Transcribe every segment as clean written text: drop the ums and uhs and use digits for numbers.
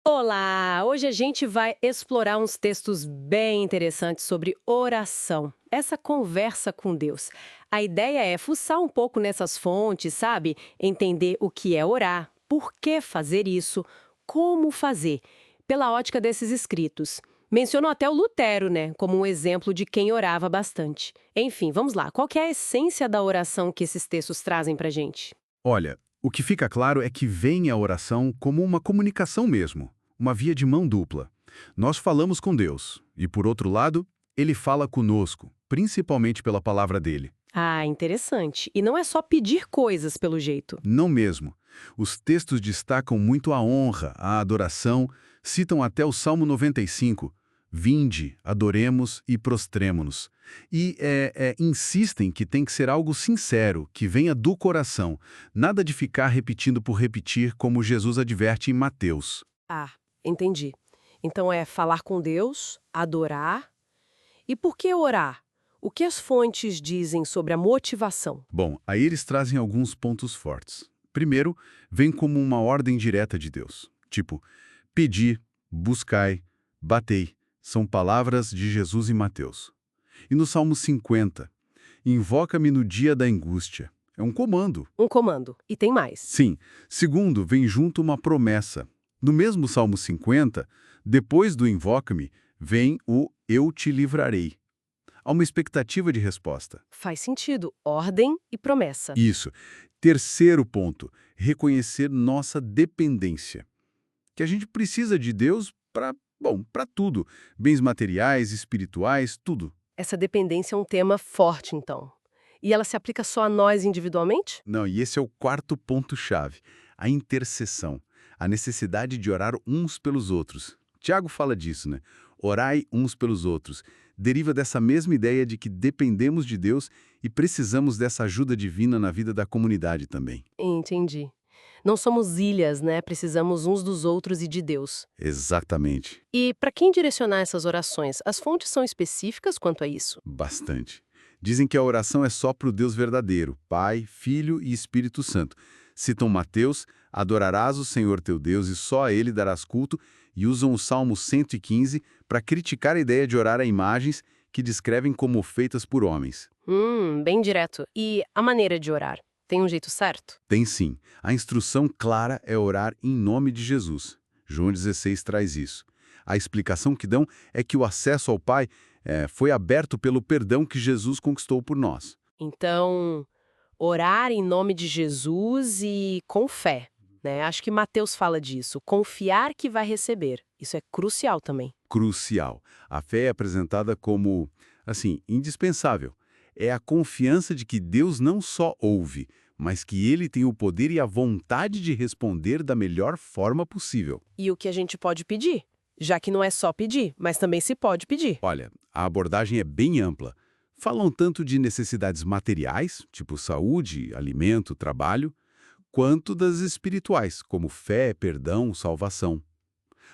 Olá! Hoje a gente vai explorar uns textos bem interessantes sobre oração, essa conversa com Deus. A ideia é fuçar um pouco nessas fontes, sabe? Entender o que é orar, por que fazer isso, como fazer, pela ótica desses escritos. Mencionou até o Lutero, né, como um exemplo de quem orava bastante. Enfim, vamos lá. Qual que é a essência da oração que esses textos trazem pra gente? Olha, o que fica claro é que vem a oração como uma comunicação mesmo, uma via de mão dupla. Nós falamos com Deus e, por outro lado, Ele fala conosco, principalmente pela palavra dele. Ah, interessante. E não é só pedir coisas pelo jeito. Não mesmo. Os textos destacam muito a honra, a adoração, citam até o Salmo 95, Vinde, adoremos e prostremo-nos. E insistem que tem que ser algo sincero, que venha do coração, nada de ficar repetindo por repetir, como Jesus adverte em Mateus. Ah, entendi. Então é falar com Deus, adorar. E por que orar? O que as fontes dizem sobre a motivação? Bom, aí eles trazem alguns pontos fortes. Primeiro, vem como uma ordem direta de Deus. Tipo, pedi, buscai, batei. São palavras de Jesus em Mateus. E no Salmo 50, invoca-me no dia da angústia. É um comando. Um comando. E tem mais. Sim. Segundo, vem junto uma promessa. No mesmo Salmo 50, depois do invoca-me, vem o eu te livrarei. Há uma expectativa de resposta. Faz sentido. Ordem e promessa. Isso. Terceiro ponto, reconhecer nossa dependência. Que a gente precisa de Deus para tudo. Bens materiais, espirituais, tudo. Essa dependência é um tema forte, então. E ela se aplica só a nós individualmente? Não, e esse é o quarto ponto-chave, a intercessão, a necessidade de orar uns pelos outros. Tiago fala disso, né? Orai uns pelos outros. Deriva dessa mesma ideia de que dependemos de Deus e precisamos dessa ajuda divina na vida da comunidade também. Entendi. Não somos ilhas, né? Precisamos uns dos outros e de Deus. Exatamente. E para quem direcionar essas orações, as fontes são específicas quanto a isso? Bastante. Dizem que a oração é só para o Deus verdadeiro, Pai, Filho e Espírito Santo. Citam Mateus, adorarás o Senhor teu Deus e só a ele darás culto, e usam o Salmo 115 para criticar a ideia de orar a imagens que descrevem como feitas por homens. Bem direto. E a maneira de orar? Tem um jeito certo? Tem sim. A instrução clara é orar em nome de Jesus. João 16 traz isso. A explicação que dão é que o acesso ao Pai foi aberto pelo perdão que Jesus conquistou por nós. Então, orar em nome de Jesus e com fé, né? Acho que Mateus fala disso. Confiar que vai receber. Isso é crucial também. Crucial. A fé é apresentada como, assim, indispensável. É a confiança de que Deus não só ouve, mas que Ele tem o poder e a vontade de responder da melhor forma possível. E o que a gente pode pedir? Já que não é só pedir, mas também se pode pedir. Olha, a abordagem é bem ampla. Falam tanto de necessidades materiais, tipo saúde, alimento, trabalho, quanto das espirituais, como fé, perdão, salvação.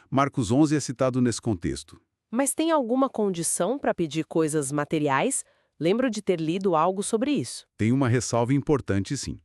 Marcos 11 é citado nesse contexto. Mas tem alguma condição para pedir coisas materiais? Lembro de ter lido algo sobre isso. Tem uma ressalva importante, sim.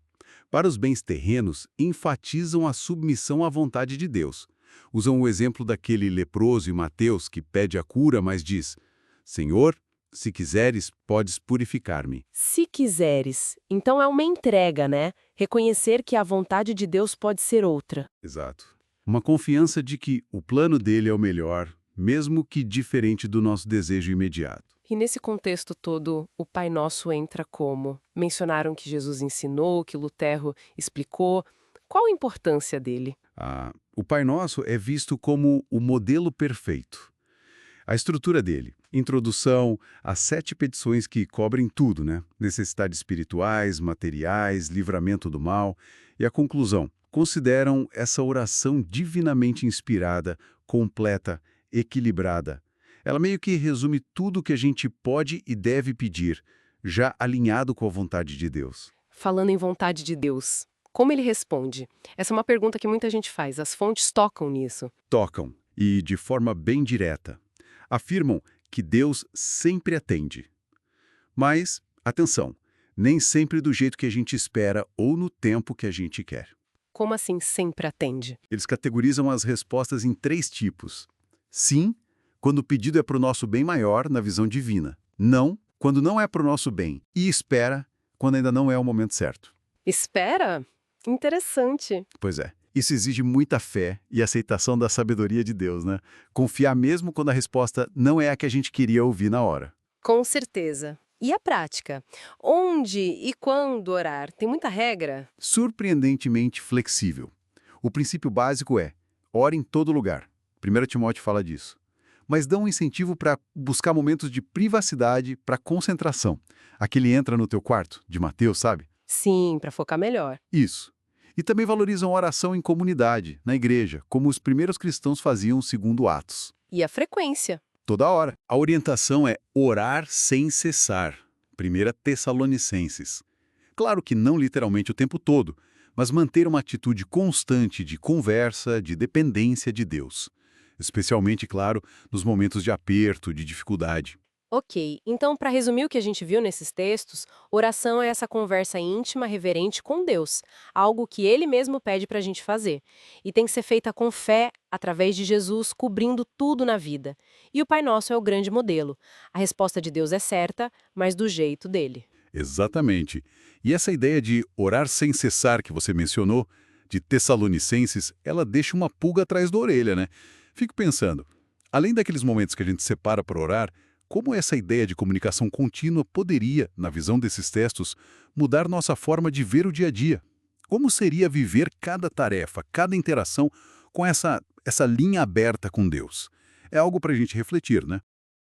Para os bens terrenos, enfatizam a submissão à vontade de Deus. Usam o exemplo daquele leproso em Mateus que pede a cura, mas diz: Senhor, se quiseres, podes purificar-me. Se quiseres. Então é uma entrega, né? Reconhecer que a vontade de Deus pode ser outra. Exato. Uma confiança de que o plano dele é o melhor, mesmo que diferente do nosso desejo imediato. E nesse contexto todo, o Pai Nosso entra como? Mencionaram que Jesus ensinou, que Lutero explicou. Qual a importância dele? O Pai Nosso é visto como o modelo perfeito. A estrutura dele, introdução, as 7 petições que cobrem tudo, né? Necessidades espirituais, materiais, livramento do mal. E a conclusão, consideram essa oração divinamente inspirada, completa, equilibrada. Ela meio que resume tudo o que a gente pode e deve pedir, já alinhado com a vontade de Deus. Falando em vontade de Deus, como ele responde? Essa é uma pergunta que muita gente faz. As fontes tocam nisso. Tocam, e de forma bem direta. Afirmam que Deus sempre atende. Mas, atenção, nem sempre do jeito que a gente espera ou no tempo que a gente quer. Como assim sempre atende? Eles categorizam as respostas em 3 tipos. Sim, quando o pedido é para o nosso bem maior, na visão divina. Não, quando não é para o nosso bem. E espera, quando ainda não é o momento certo. Espera? Interessante. Pois é. Isso exige muita fé e aceitação da sabedoria de Deus, né? Confiar mesmo quando a resposta não é a que a gente queria ouvir na hora. Com certeza. E a prática? Onde e quando orar? Tem muita regra? Surpreendentemente flexível. O princípio básico é: ore em todo lugar. 1 Timóteo fala disso. Mas dá um incentivo para buscar momentos de privacidade, para concentração. Aquele entra no teu quarto, de Mateus, sabe? Sim, para focar melhor. Isso. E também valorizam a oração em comunidade, na igreja, como os primeiros cristãos faziam segundo Atos. E a frequência? Toda hora. A orientação é orar sem cessar. 1 Tessalonicenses. Claro que não literalmente o tempo todo, mas manter uma atitude constante de conversa, de dependência de Deus. Especialmente, claro, nos momentos de aperto, de dificuldade. Ok, então, para resumir o que a gente viu nesses textos, oração é essa conversa íntima, reverente com Deus, algo que Ele mesmo pede para a gente fazer. E tem que ser feita com fé, através de Jesus, cobrindo tudo na vida. E o Pai Nosso é o grande modelo. A resposta de Deus é certa, mas do jeito dele. Exatamente. E essa ideia de orar sem cessar que você mencionou, de Tessalonicenses, ela deixa uma pulga atrás da orelha, né? Fico pensando, além daqueles momentos que a gente separa para orar, como essa ideia de comunicação contínua poderia, na visão desses textos, mudar nossa forma de ver o dia a dia? Como seria viver cada tarefa, cada interação com essa linha aberta com Deus? É algo para a gente refletir, né?